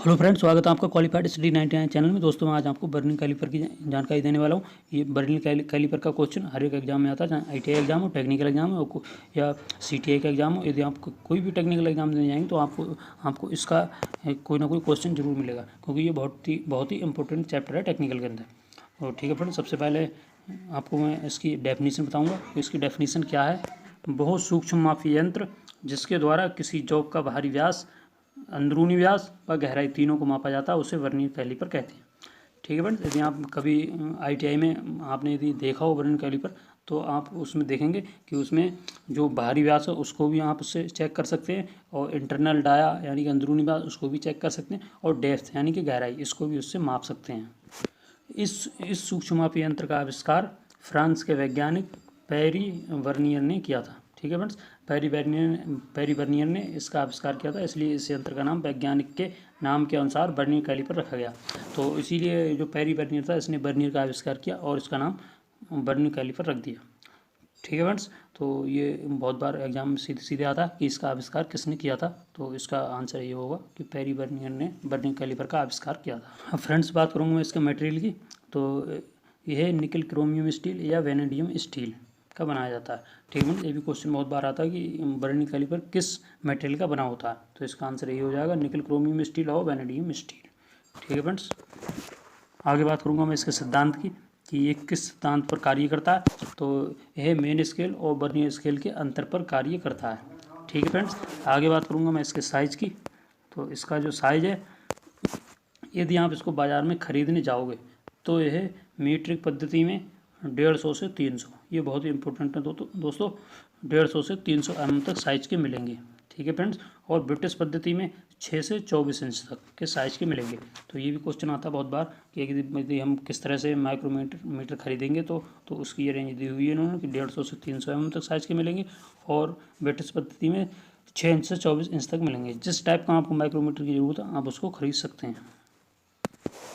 Hello friends, स्वागत है आपका क्वालिफाइड स्टडी 99 चैनल में। दोस्तों, मैं आज आपको बर्निंग कैलिपर की जानकारी देने वाला हूँ। ये बर्निंग कैलिपर का क्वेश्चन हर एक एग्जाम में आता है, चाहे ITI एग्जाम हो, टेक्निकल एग्जाम हो या CTI का एग्जाम हो। यदि आप कोई भी टेक्निकल एग्जाम देने जाएंगे तो आपको इसका कोई ना कोई क्वेश्चन जरूर मिलेगा, क्योंकि ये बहुत ही इंपॉर्टेंट चैप्टर है टेक्निकल के अंदर। और ठीक है फ्रेंड्स, सबसे पहले आपको मैं इसकी डेफिनीसन बताऊँगा। इसकी डेफिनीसन क्या है? बहुत सूक्ष्म मापी यंत्र जिसके द्वारा किसी जॉब का बाहरी व्यास, अंदरूनी व्यास व गहराई तीनों को मापा जाता है, उसे वर्नियर कैलिपर कहते हैं। ठीक है फ्रेंड्स, यदि आप कभी ITI में आपने यदि देखा हो वर्नियर कैलिपर, तो आप उसमें देखेंगे कि उसमें जो बाहरी व्यास है उसको भी आप उससे चेक कर सकते हैं, और इंटरनल डाया यानी कि अंदरूनी व्यास उसको भी चेक कर सकते हैं, और डेप्थ यानी कि गहराई इसको भी उससे माप सकते हैं। इस सूक्ष्ममापी यंत्र का आविष्कार फ्रांस के वैज्ञानिक पेरी वर्नियर ने किया था। ठीक है फ्रेंड्स, पेरी वर्नियर ने इसका आविष्कार किया था, इसलिए इस यंत्र का नाम वैज्ञानिक के नाम के अनुसार वर्नियर कैलिपर रखा गया। तो इसीलिए जो पेरी वर्नियर था, इसने वर्नियर का आविष्कार किया और इसका नाम वर्नियर कैलिपर रख दिया। ठीक है फ्रेंड्स, तो ये बहुत बार एग्जाम में सीधे सीधे आता है कि इसका आविष्कार किसने किया था। तो इसका आंसर ये होगा कि पेरी वर्नियर ने वर्नियर कैलिपर का आविष्कार किया था। अब फ्रेंड्स, बात करूँगा मैं इसके मटेरियल की। तो यह निकल क्रोमियम स्टील या वेनेडियम स्टील का बनाया जाता है। ठीक है, ये भी क्वेश्चन बहुत बार आता है कि वर्नियर कैलिपर किस मटेरियल का बना होता है। तो इसका आंसर यही हो जाएगा, निकल क्रोमियम स्टील और वेनेडियम स्टील। ठीक है फ्रेंड्स, आगे बात करूँगा मैं इसके सिद्धांत की कि ये किस सिद्धांत पर कार्य करता है। तो यह मेन स्केल और वर्नियर स्केल के अंतर पर कार्य करता है। ठीक है फ्रेंड्स, आगे बात करूँगा मैं इसके साइज़ की। तो इसका जो साइज़ है, यदि आप इसको बाज़ार में ख़रीदने जाओगे तो यह मीट्रिक पद्धति में 150 से 300, ये बहुत ही इंपॉर्टेंट है दोस्तों, 150 से 300 mm तक साइज़ के मिलेंगे। ठीक है फ्रेंड्स, और ब्रिटिश पद्धति में 6 से 24 इंच तक के साइज़ के मिलेंगे। तो ये भी क्वेश्चन आता है बहुत बार कि यदि हम किस तरह से माइक्रोमीटर खरीदेंगे तो उसकी ये रेंज दी हुई है इन्होंने कि 150 से 300 mm तक साइज़ के मिलेंगे, और ब्रिटिश पद्धति में 6 इंच से 24 इंच तक मिलेंगे। जिस टाइप का आपको माइक्रोमीटर की ज़रूरत है आप उसको खरीद सकते हैं।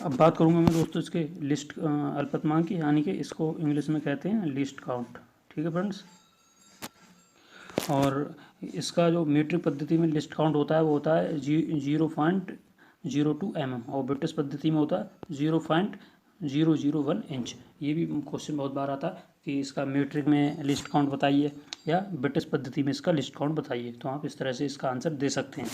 अब बात करूँगा मैं दोस्तों इसके लिस्ट अल्पतमांक की, यानी कि इसको इंग्लिश में कहते हैं लिस्ट काउंट। ठीक है फ्रेंड्स, और इसका जो मीट्रिक पद्धति में लिस्ट काउंट होता है वो होता है 0.02 mm, और ब्रिटिश पद्धति में होता है 0.001 इंच। ये भी क्वेश्चन बहुत बार आता है कि इसका मीट्रिक में लिस्ट काउंट बताइए या ब्रिटिश पद्धति में इसका लिस्ट काउंट बताइए। तो आप इस तरह से इसका आंसर दे सकते हैं।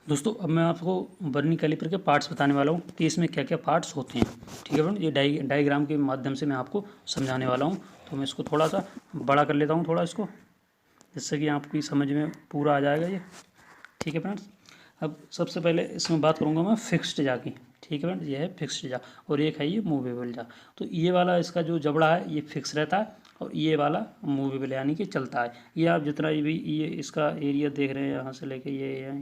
दोस्तों, अब मैं आपको वर्नियर कैलिपर के पार्ट्स बताने वाला हूँ कि इसमें क्या क्या पार्ट्स होते हैं। ठीक है फ्रेंड, ये डायग्राम के माध्यम से मैं आपको समझाने वाला हूँ। तो मैं इसको थोड़ा सा बड़ा कर लेता हूँ, थोड़ा इसको, जिससे कि आपकी समझ में पूरा आ जाएगा ये। ठीक है फ्रेंड्स, अब सबसे पहले इसमें बात करूँगा मैं फिक्स्ड जा की। ठीक है फ्रेंड्स, ये है फिक्स्ड जा, और एक है ये मूवेबल जा। तो ये वाला इसका जो जबड़ा है ये फिक्स रहता है, और ये वाला मूवेबल यानी कि चलता है। ये आप जितना भी ये इसका एरिया देख रहे हैं, यहाँ से लेके ये है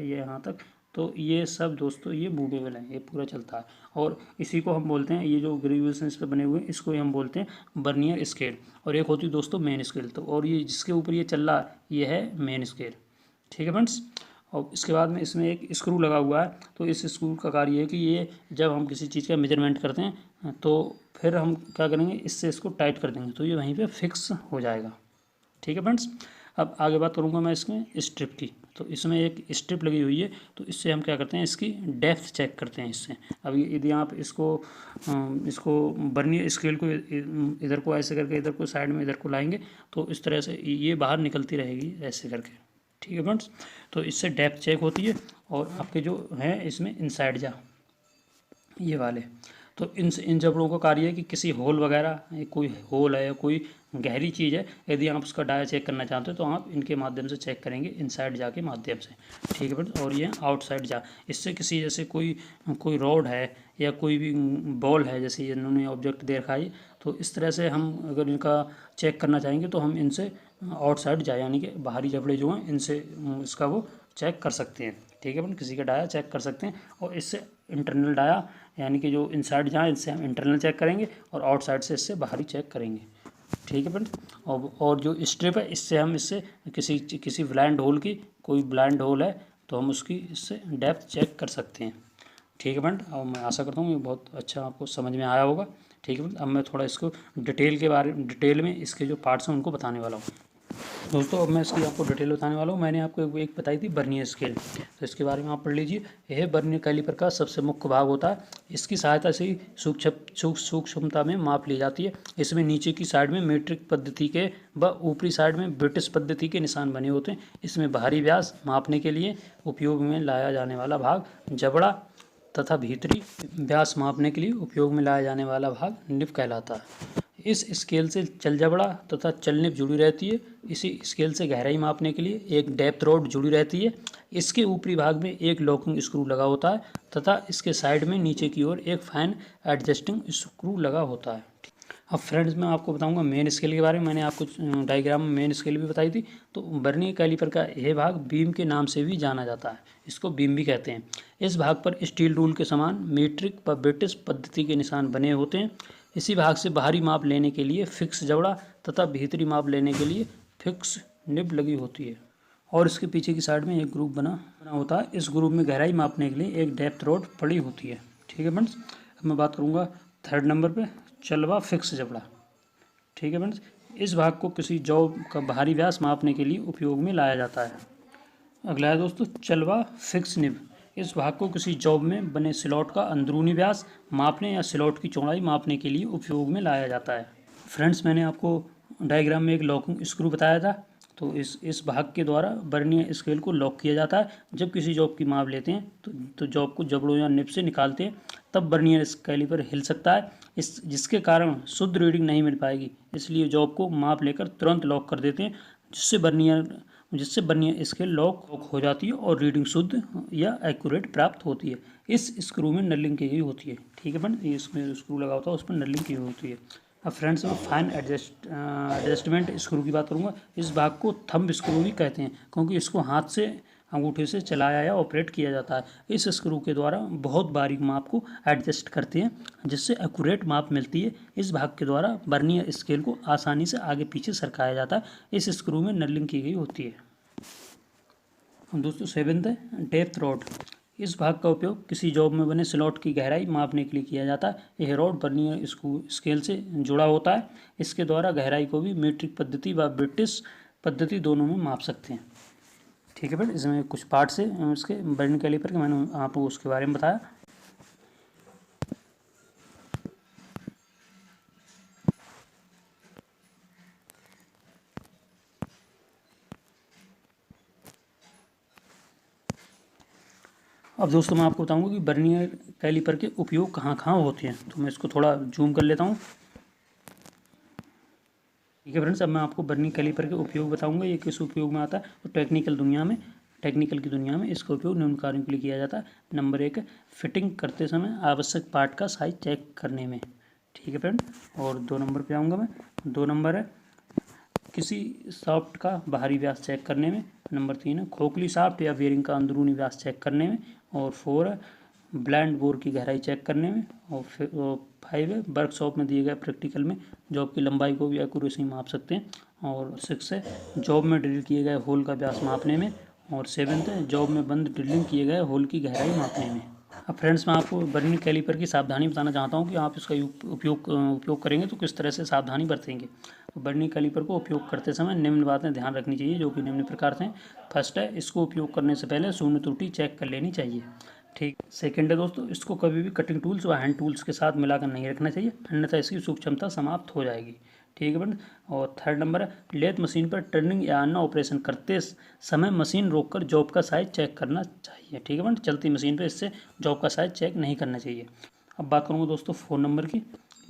ये यहाँ तक, तो ये सब दोस्तों ये मूवेबल है, ये पूरा चलता है। और इसी को हम बोलते हैं, ये जो ग्रेजुएशन इस पर बने हुए हैं इसको ही हम बोलते हैं वर्नियर स्केल। और एक होती है दोस्तों मेन स्केल। तो और ये जिसके ऊपर ये चल रहा है ये है मेन स्केल। ठीक है फ्रेंड्स, और इसके बाद में इसमें एक स्क्रू लगा हुआ है। तो इस स्क्रू का कार्य है कि ये जब हम किसी चीज़ का मेजरमेंट करते हैं तो फिर हम क्या करेंगे, इससे इसको टाइट कर देंगे, तो ये वहीं पे फिक्स हो जाएगा। ठीक है फ्रेंड्स, अब आगे बात करूँगा मैं इसमें स्ट्रिप की। तो इसमें एक स्ट्रिप लगी हुई है, तो इससे हम क्या करते हैं, इसकी डेप्थ चेक करते हैं इससे। अब यदि आप इसको वर्नियर स्केल को इधर को ऐसे करके इधर को साइड में इधर को लाएंगे तो इस तरह से ये बाहर निकलती रहेगी ऐसे करके। ठीक है फ्रेंड्स, तो इससे डेप्थ चेक होती है। और आपके जो हैं इसमें इनसाइड जा ये वाले, तो इन जबड़ों का कार्य है कि किसी होल वगैरह, कोई होल है या कोई गहरी चीज़ है, यदि आप उसका डाया चेक करना चाहते हो तो आप इनके माध्यम से चेक करेंगे, इनसाइड जा के माध्यम से। ठीक है फ्रेंड्स, और ये आउटसाइड जा, इससे किसी जैसे कोई रॉड है या कोई भी बॉल है, जैसे इन्होंने ऑब्जेक्ट दे रखा है, तो इस तरह से हम अगर इनका चेक करना चाहेंगे तो हम इनसे आउटसाइड जा यानी कि बाहरी जबड़े जो हैं इनसे इसका वो चेक कर सकते हैं। ठीक है फ्रेंड, किसी का डाया चेक कर सकते हैं। और इससे इंटरनल डाया यानी कि जो इनसाइड जहाँ इससे हम इंटरनल चेक करेंगे, और आउटसाइड से इससे बाहरी चेक करेंगे। ठीक है फ्रेंड, और जो स्ट्रिप है इससे हम इससे किसी ब्लाइंड होल की, कोई ब्लाइंड होल है तो हम उसकी इससे डेप्थ चेक कर सकते हैं। ठीक है फ्रेंड, और मैं आशा करता हूँ ये बहुत अच्छा आपको समझ में आया होगा। ठीक है फ्रेंड, अब मैं थोड़ा इसको डिटेल में इसके जो पार्ट्स हैं उनको बताने वाला हूँ। दोस्तों अब मैं इसकी आपको डिटेल बताने वाला हूँ। मैंने आपको एक बताई थी बर्नियर स्केल, तो इसके बारे में आप पढ़ लीजिए। यह बर्नियर कैलिपर का सबसे मुख्य भाग होता है। इसकी सहायता से ही सूक्ष्मता में माप ली जाती है। इसमें नीचे की साइड में मीट्रिक पद्धति के व ऊपरी साइड में ब्रिटिश पद्धति के निशान बने होते हैं। इसमें बाहरी व्यास मापने के लिए उपयोग में लाया जाने वाला भाग जबड़ा तथा भीतरी व्यास मापने के लिए उपयोग में लाया जाने वाला भाग निब कहलाता है। इस स्केल से चल जबड़ा तथा चल निब जुड़ी रहती है। इसी स्केल से गहराई मापने के लिए एक डेप्थ रॉड जुड़ी रहती है। इसके ऊपरी भाग में एक लॉकिंग स्क्रू लगा होता है तथा इसके साइड में नीचे की ओर एक फाइन एडजस्टिंग स्क्रू लगा होता है। अब फ्रेंड्स मैं आपको बताऊंगा मेन स्केल के बारे में। मैंने आपको डायग्राम में मेन स्केल भी बताई थी। तो बर्नियर कैलिपर का यह भाग बीम के नाम से भी जाना जाता है, इसको बीम भी कहते हैं। इस भाग पर स्टील रूल के समान मीट्रिक व ब्रिटिश पद्धति के निशान बने होते हैं। इसी भाग से बाहरी माप लेने के लिए फिक्स जबड़ा तथा भीतरी माप लेने के लिए फिक्स निब लगी होती है और इसके पीछे की साइड में एक ग्रुप बना होता है। इस ग्रुप में गहराई मापने के लिए एक डेप्थ रॉड पड़ी होती है। ठीक है फ्रेंड्स। अब मैं बात करूँगा थर्ड नंबर पे चलवा फिक्स जबड़ा। ठीक है फ्रेंड्स। इस भाग को किसी जॉब का बाहरी व्यास मापने के लिए उपयोग में लाया जाता है। अगला है दोस्तों चलवा फिक्स निब। इस भाग को किसी जॉब में बने स्लॉट का अंदरूनी व्यास मापने या स्लॉट की चौड़ाई मापने के लिए उपयोग में लाया जाता है। फ्रेंड्स मैंने आपको डायग्राम में एक लॉकिंग स्क्रू बताया था। तो इस भाग के द्वारा बर्नियर स्केल को लॉक किया जाता है। जब किसी जॉब की माप लेते हैं तो जॉब को जबड़ों या निब से निकालते हैं, तब बर्नियर कैलिपर हिल सकता है, जिसके कारण शुद्ध रीडिंग नहीं मिल पाएगी। इसलिए जॉब को माप लेकर तुरंत लॉक कर देते हैं, जिससे बर्नियर स्केल लॉक हो जाती है और रीडिंग शुद्ध या एक्यूरेट प्राप्त होती है। इस स्क्रू में नलिंग की गई होती है। ठीक है फ्रेंड, ये इसमें स्क्रू लगा होता है, उस पर नलिंग की हुई होती है। अब फ्रेंड्स मैं फाइन एडजस्टमेंट स्क्रू की बात करूँगा। इस भाग को थंब स्क्रू भी कहते हैं, क्योंकि इसको हाथ से अंगूठे से चलाया या ऑपरेट किया जाता है। इस स्क्रू के द्वारा बहुत बारीक माप को एडजस्ट करते हैं, जिससे एक्यूरेट माप मिलती है। इस भाग के द्वारा बर्नियर स्केल को आसानी से आगे पीछे सरकाया जाता है। इस स्क्रू में नलिंग की गई होती है। दोस्तों सेवेंथ है डेप्थ रॉड। इस भाग का उपयोग किसी जॉब में बने स्लॉट की गहराई मापने के लिए किया जाता है। यह रॉड बर्नियर स्केल से जुड़ा होता है। इसके द्वारा गहराई को भी मीट्रिक पद्धति व ब्रिटिश पद्धति दोनों में माप सकते हैं। ठीक है फ्रेंड, इसमें कुछ पार्ट्स है इसके बर्नियर कैलिपर के, मैंने आपको उसके बारे में बताया। अब दोस्तों मैं आपको बताऊंगा कि बर्नियर कैलिपर के उपयोग कहाँ कहाँ होते हैं। तो मैं इसको थोड़ा जूम कर लेता हूँ। ठीक है फ्रेंड्स, अब मैं आपको बर्नियर कैलिपर के उपयोग बताऊंगा, ये किस उपयोग में आता है। तो टेक्निकल की दुनिया में इसका उपयोग निम्न कार्यों के लिए किया जाता है। नंबर 1 फिटिंग करते समय आवश्यक पार्ट का साइज चेक करने में। ठीक है फ्रेंड, और 2 नंबर पे आऊँगा मैं। 2 नंबर है किसी शाफ्ट का बाहरी व्यास चेक करने में। नंबर 3 है खोखली शाफ्ट या बेरिंग का अंदरूनी व्यास चेक करने में। और 4 है ब्लाइंड बोर की गहराई चेक करने में। और 5 है वर्कशॉप में दिए गए प्रैक्टिकल में जॉब की लंबाई को भी एक्यूरेसी माप सकते हैं। और 6 है जॉब में ड्रिल किए गए होल का व्यास मापने में। और 7 है जॉब में बंद ड्रिलिंग किए गए होल की गहराई मापने में। अब फ्रेंड्स मैं आपको बर्नियर कैलिपर की सावधानी बताना चाहता हूँ कि आप इसका उपयोग करेंगे तो किस तरह से सावधानी बरतेंगे। तो बर्नियर कैलिपर को उपयोग करते समय निम्न बातें ध्यान रखनी चाहिए, जो कि निम्न प्रकार से। फर्स्ट है इसको उपयोग करने से पहले शून्य त्रुटि चेक कर लेनी चाहिए। ठीक। सेकेंड है दोस्तों इसको कभी भी कटिंग टूल्स व हैंड टूल्स के साथ मिलाकर नहीं रखना चाहिए, अन्यथा इसकी सूक्ष्मता समाप्त हो जाएगी। ठीक है फ्रेंड। और थर्ड नंबर है लेथ मशीन पर टर्निंग या अन्य ऑपरेशन करते समय मशीन रोककर जॉब का साइज चेक करना चाहिए। ठीक है फ्रेंड, चलती मशीन पर इससे जॉब का साइज चेक नहीं करना चाहिए। अब बात करूँगा दोस्तों 4 नंबर की,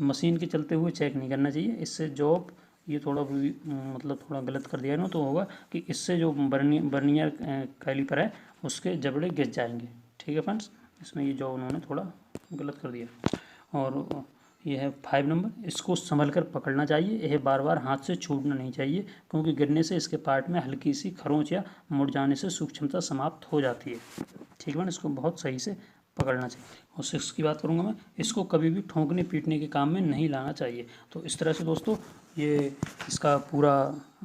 मशीन के चलते हुए चेक नहीं करना चाहिए। इससे जॉब ये थोड़ा थोड़ा गलत कर दिया ना, तो होगा कि इससे जो बर्नियर कैलिपर है उसके जबड़े गिर जाएंगे। ठीक है फ्रेंड्स, इसमें ये जो उन्होंने थोड़ा गलत कर दिया। और यह है 5 नंबर, इसको संभल कर पकड़ना चाहिए। यह बार बार हाथ से छूटना नहीं चाहिए, क्योंकि गिरने से इसके पार्ट में हल्की सी खरोंच या मुड़ जाने से सूक्ष्मता समाप्त हो जाती है। ठीक है, इसको बहुत सही से पकड़ना चाहिए। और 6 की बात करूँगा मैं, इसको कभी भी ठोंकने पीटने के काम में नहीं लाना चाहिए। तो इस तरह से दोस्तों ये इसका पूरा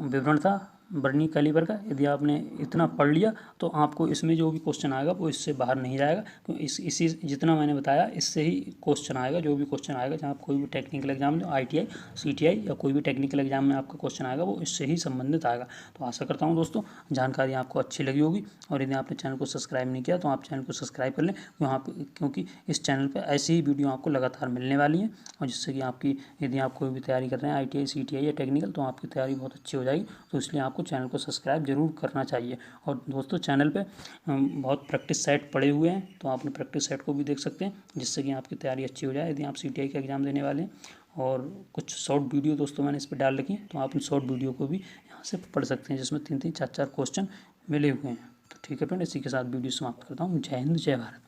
विवरण था बर्निंग कैलिपर का। यदि आपने इतना पढ़ लिया तो आपको इसमें जो भी क्वेश्चन आएगा वो इससे बाहर नहीं जाएगा, क्योंकि इसी जितना मैंने बताया इससे ही क्वेश्चन आएगा। जो भी क्वेश्चन आएगा जहाँ कोई भी टेक्निकल एग्जाम में, ITI CTI या कोई भी टेक्निकल एग्जाम में आपका क्वेश्चन आएगा वो इससे ही संबंधित आएगा। तो आशा करता हूँ दोस्तों जानकारी आपको अच्छी लगी होगी, और यदि आपने चैनल को सब्सक्राइब नहीं किया तो आप चैनल को सब्सक्राइब कर लें, क्योंकि इस चैनल पर ऐसी ही वीडियो आपको लगातार मिलने वाली हैं, और जिससे कि आपकी, यदि आप कोई भी तैयारी कर रहे हैं ITI CTI या टेक्निकल, तो आपकी तैयारी बहुत अच्छी हो जाएगी। तो इसलिए आपको चैनल को सब्सक्राइब जरूर करना चाहिए। और दोस्तों चैनल पे बहुत प्रैक्टिस सेट पड़े हुए हैं, तो आप प्रैक्टिस सेट को भी देख सकते हैं, जिससे कि आपकी तैयारी अच्छी हो जाए। यदि आप CTI का एग्ज़ाम देने वाले हैं, और कुछ शॉर्ट वीडियो दोस्तों मैंने इस पर डाल रखी है, तो आप उन शॉर्ट वीडियो को भी यहाँ से पढ़ सकते हैं, जिसमें 3-3 4-4 क्वेश्चन मिले हुए हैं। तो ठीक है फ्रेंड, इसी के साथ वीडियो समाप्त करता हूँ। जय हिंद, जय भारत।